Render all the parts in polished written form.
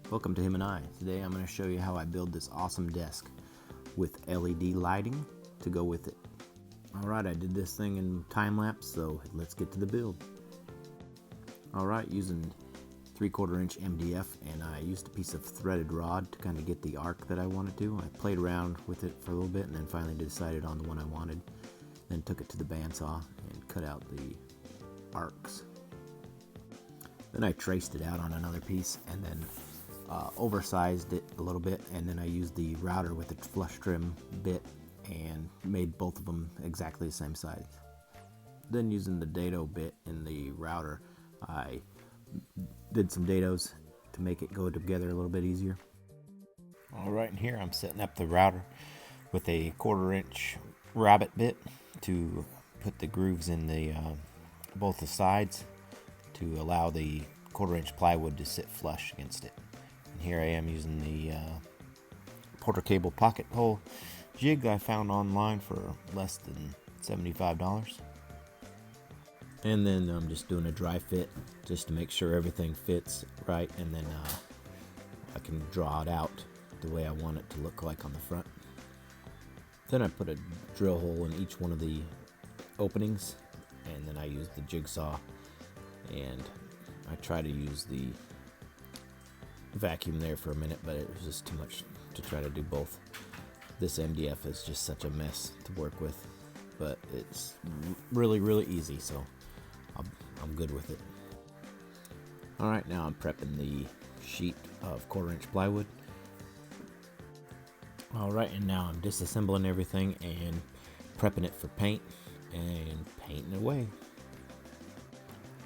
Welcome to Him and I. Today I'm going to show you how I build this awesome desk with LED lighting to go with it. Alright, I did this thing in time lapse, so let's get to the build. Alright, using 3/4 inch MDF, and I used a piece of threaded rod to kind of get the arc that I wanted to. I played around with it for a little bit and then finally decided on the one I wanted. Then took it to the bandsaw and cut out the arcs. Then I traced it out on another piece and then oversized it a little bit, and then I used the router with the flush trim bit and made both of them exactly the same size. Then using the dado bit in the router, I did some dados to make it go together a little bit easier. Alright, and here I'm setting up the router with a 1/4 inch rabbet bit to put the grooves in the both the sides to allow the 1/4 inch plywood to sit flush against it. And here I am using the Porter Cable pocket hole jig I found online for less than $75. And then I'm just doing a dry fit just to make sure everything fits right, and then I can draw it out the way I want it to look like on the front. Then I put a drill hole in each one of the openings, and then I use the jigsaw, and I try to use the vacuum there for a minute, but it was just too much to try to do both. This MDF is just such a mess to work with, but it's really easy, so I'm good with it. Alright, now I'm prepping the sheet of 1/4 inch plywood. Alright, and now I'm disassembling everything and prepping it for paint and painting away.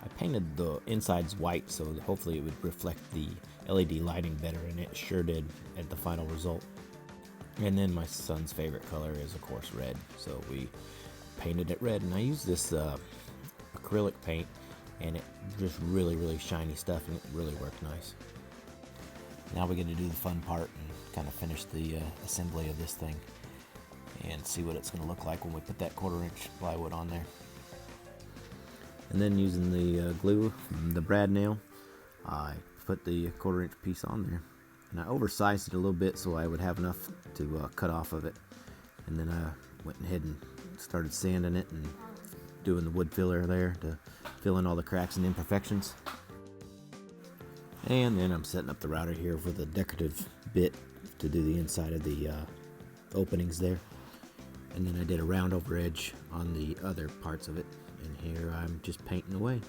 I painted the insides white so hopefully it would reflect the LED lighting better, and it sure did at the final result. And then my son's favorite color is of course red, so we painted it red, and I used this acrylic paint, and it just really shiny stuff, and it really worked nice. Now we're going to do the fun part and kind of finish the assembly of this thing and see what it's going to look like when we put that 1/4 inch plywood on there. And then using the glue from the brad nail, I put the 1/4 inch piece on there, and I oversized it a little bit so I would have enough to cut off of it. And then I went ahead and started sanding it and doing the wood filler there to fill in all the cracks and imperfections. And then I'm setting up the router here for the decorative bit to do the inside of the openings there. And then I did a round over edge on the other parts of it, and here I'm just painting away.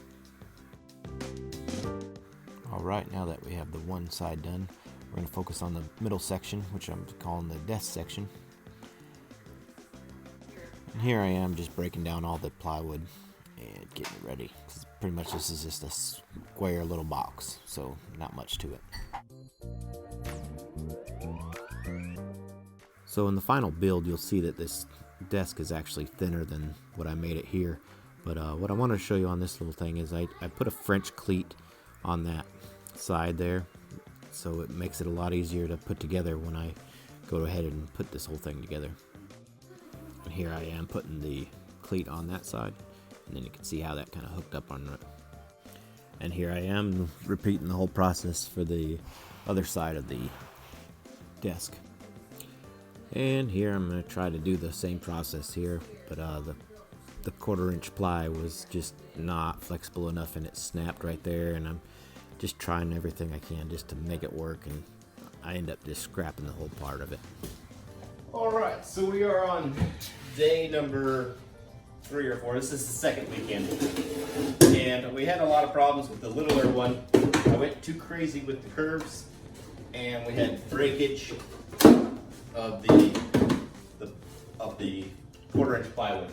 Alright, now that we have the one side done, we're going to focus on the middle section, which I'm calling the desk section. And here I am just breaking down all the plywood and getting it ready. Pretty much this is just a square little box, so not much to it. So in the final build, you'll see that this desk is actually thinner than what I made it here. But what I want to show you on this little thing is I put a French cleat on that side there, so it makes it a lot easier to put together when I go ahead and put this whole thing together. And here I am putting the cleat on that side, and then you can see how that kind of hooked up on it. And here I am repeating the whole process for the other side of the desk. And here I'm going to try to do the same process here, but the 1/4 inch ply was just not flexible enough, and it snapped right there, and I'm just trying everything I can just to make it work, and I end up just scrapping the whole part of it. Alright, so we are on day number 3 or 4. This is the second weekend, and we had a lot of problems with the littler one. I went too crazy with the curves, and we had breakage of the 1/4 inch plywood.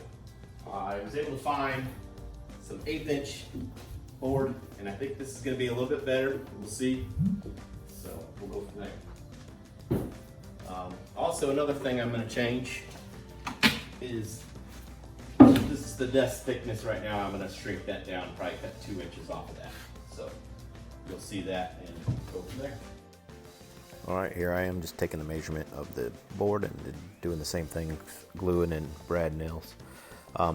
I was able to find some 1/8 inch board, and I think this is going to be a little bit better. We'll see. So we'll go from there. Also, another thing I'm going to change is this is the desk thickness right now. I'm going to shrink that down, probably cut 2 inches off of that. So you'll see that and go from there. Alright, here I am just taking the measurement of the board and doing the same thing, gluing in brad nails.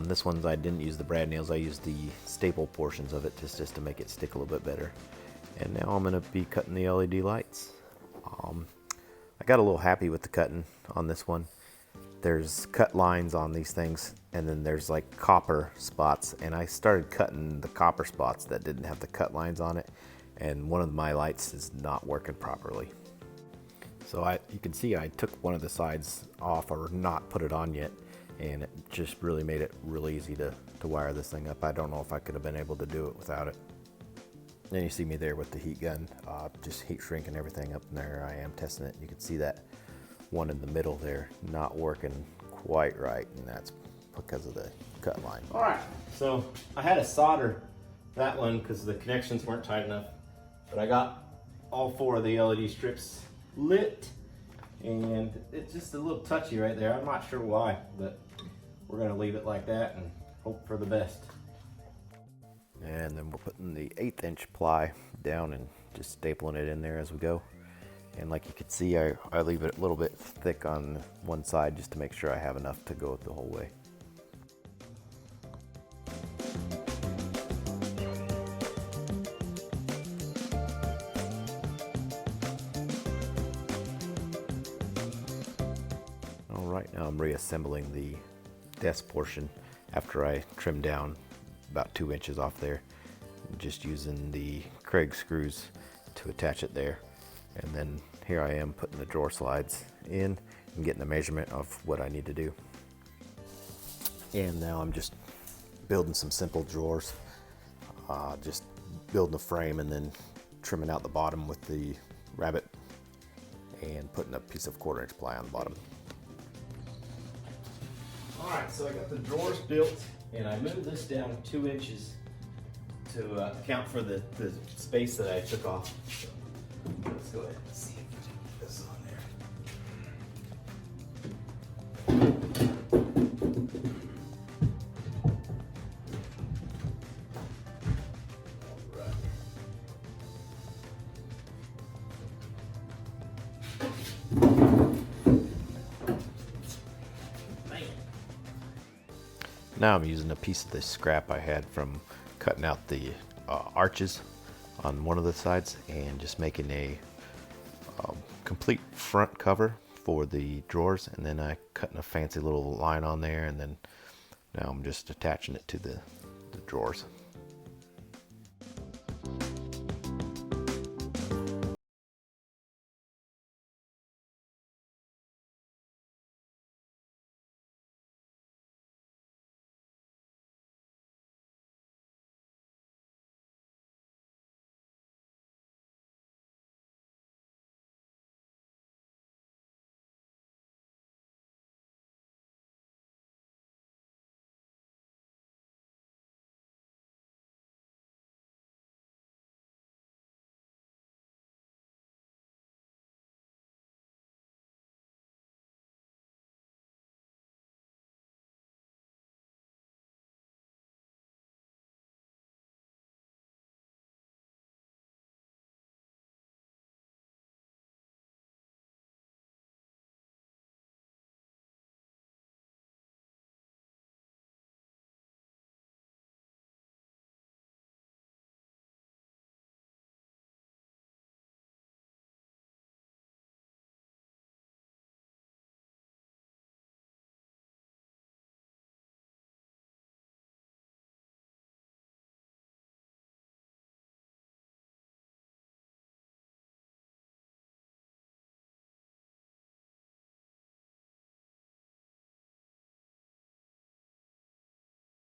This one I didn't use the brad nails, I used the staple portions of it just to make it stick a little bit better. And now I'm going to be cutting the LED lights. I got a little happy with the cutting on this one. There's cut lines on these things, and then there's like copper spots, and I started cutting the copper spots that didn't have the cut lines on it, and one of my lights is not working properly. So you can see I took one of the sides off, or not put it on yet, and it just really made it real easy to wire this thing up. I don't know if I could have been able to do it without it. Then you see me there with the heat gun, just heat shrinking everything up, and there I am testing it. You can see that one in the middle there not working quite right, and that's because of the cut line. All right, so I had to solder that one because the connections weren't tight enough, but I got all 4 of the LED strips lit, and it's just a little touchy right there. I'm not sure why, but we're gonna leave it like that and hope for the best. And then we're putting the 1/8 inch ply down and just stapling it in there as we go. And like you can see, I leave it a little bit thick on one side just to make sure I have enough to go the whole way. All right, now I'm reassembling the desk portion after I trimmed down about 2 inches off there, just using the Kreg screws to attach it there. And then here I am putting the drawer slides in and getting the measurement of what I need to do. And now I'm just building some simple drawers, just building a frame and then trimming out the bottom with the rabbet and putting a piece of 1/4 inch ply on the bottom. All right, so I got the drawers built, and I moved this down 2 inches to account for the space that I took off. So let's go ahead and see if we can put this on there. All right. Now I'm using a piece of this scrap I had from cutting out the arches on one of the sides and just making a complete front cover for the drawers, and then I cutting a fancy little line on there, and then now I'm just attaching it to the drawers.